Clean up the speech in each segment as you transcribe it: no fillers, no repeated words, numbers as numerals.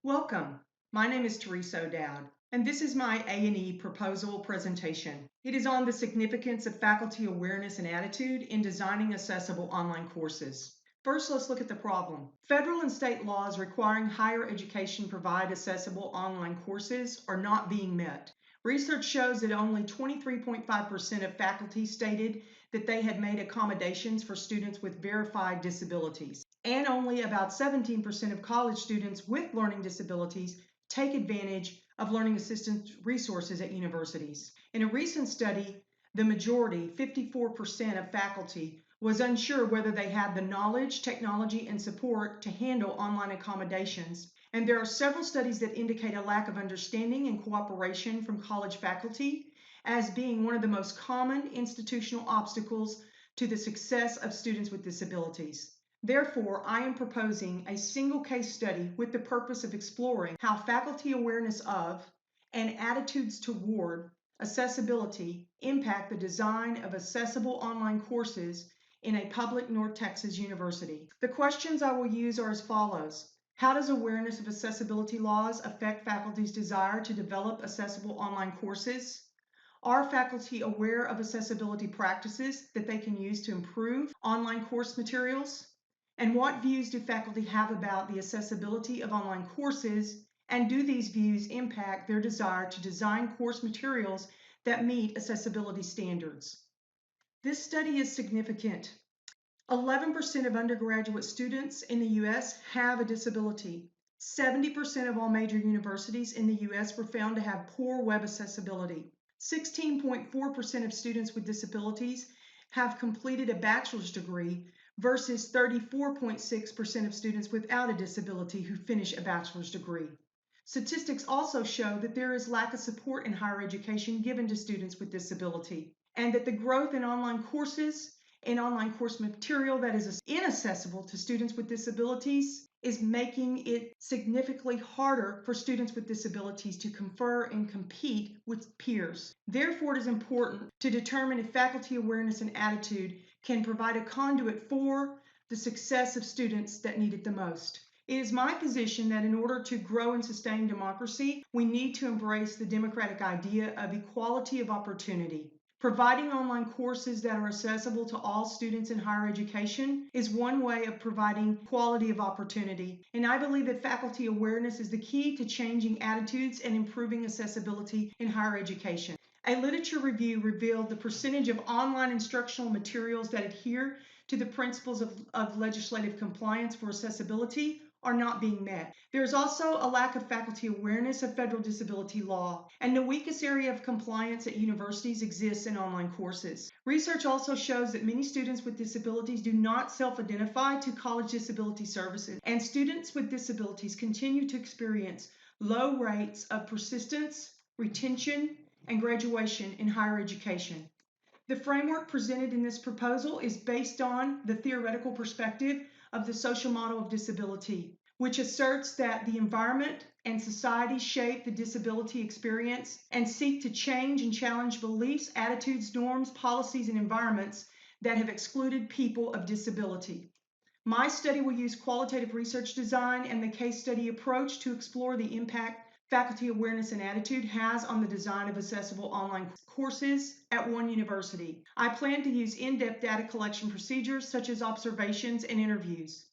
Welcome. My name is Teresa O'Dowd, and this is my A&E proposal presentation. It is on the significance of faculty awareness and attitude in designing accessible online courses. First, let's look at the problem. Federal and state laws requiring higher education provide accessible online courses are not being met. Research shows that only 23.5% of faculty stated that they had made accommodations for students with verified disabilities, and only about 17% of college students with learning disabilities take advantage of learning assistance resources at universities. In a recent study, the majority, 54% of faculty, was unsure whether they had the knowledge, technology, and support to handle online accommodations. And there are several studies that indicate a lack of understanding and cooperation from college faculty as being one of the most common institutional obstacles to the success of students with disabilities. Therefore, I am proposing a single case study with the purpose of exploring how faculty awareness of and attitudes toward accessibility impact the design of accessible online courses in a public North Texas university. The questions I will use are as follows. How does awareness of accessibility laws affect faculty's desire to develop accessible online courses? Are faculty aware of accessibility practices that they can use to improve online course materials? And what views do faculty have about the accessibility of online courses? And do these views impact their desire to design course materials that meet accessibility standards? This study is significant. 11% of undergraduate students in the U.S. have a disability. 70% of all major universities in the U.S. were found to have poor web accessibility. 16.4% of students with disabilities have completed a bachelor's degree versus 34.6% of students without a disability who finish a bachelor's degree. Statistics also show that there is lack of support in higher education given to students with disability, and that the growth in online courses and online course material that is inaccessible to students with disabilities is making it significantly harder for students with disabilities to confer and compete with peers. Therefore, it is important to determine if faculty awareness and attitude can provide a conduit for the success of students that need it the most. It is my position that in order to grow and sustain democracy, we need to embrace the democratic idea of equality of opportunity. Providing online courses that are accessible to all students in higher education is one way of providing equality of opportunity, and I believe that faculty awareness is the key to changing attitudes and improving accessibility in higher education. A literature review revealed the percentage of online instructional materials that adhere to the principles of legislative compliance for accessibility are not being met. There is also a lack of faculty awareness of federal disability law, and the weakest area of compliance at universities exists in online courses. Research also shows that many students with disabilities do not self-identify to college disability services, and students with disabilities continue to experience low rates of persistence, retention, and graduation in higher education. The framework presented in this proposal is based on the theoretical perspective of the social model of disability, which asserts that the environment and society shape the disability experience and seek to change and challenge beliefs, attitudes, norms, policies, and environments that have excluded people of disability. My study will use qualitative research design and the case study approach to explore the impact faculty awareness and attitude has on the design of accessible online courses at one university. I plan to use in-depth data collection procedures such as observations and interviews.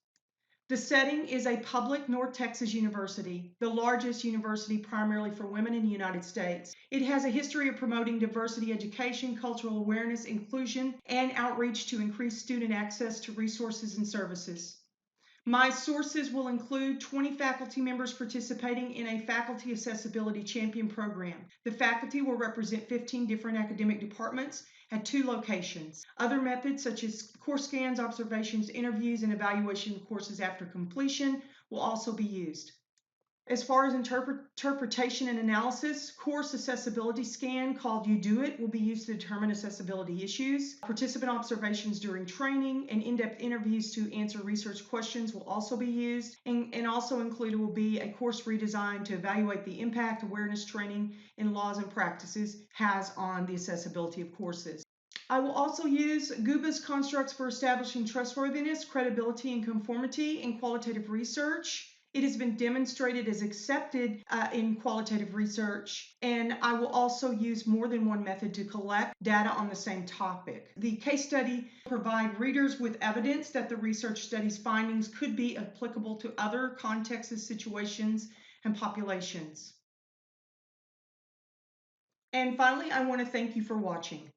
The setting is a public North Texas university, the largest university primarily for women in the United States. It has a history of promoting diversity education, cultural awareness, inclusion, and outreach to increase student access to resources and services. My sources will include 20 faculty members participating in a Faculty Accessibility Champion program. The faculty will represent 15 different academic departments at 2 locations. Other methods such as course scans, observations, interviews, and evaluation of courses after completion will also be used. As far as interpretation and analysis, course accessibility scan called You Do It will be used to determine accessibility issues. Participant observations during training and in-depth interviews to answer research questions will also be used, and also included will be a course redesign to evaluate the impact awareness training in laws and practices has on the accessibility of courses. I will also use GUBA's constructs for establishing trustworthiness, credibility, and conformity in qualitative research. It has been demonstrated as accepted in qualitative research, and I will also use more than one method to collect data on the same topic. The case study provides readers with evidence that the research study's findings could be applicable to other contexts, situations, and populations. And finally, I want to thank you for watching.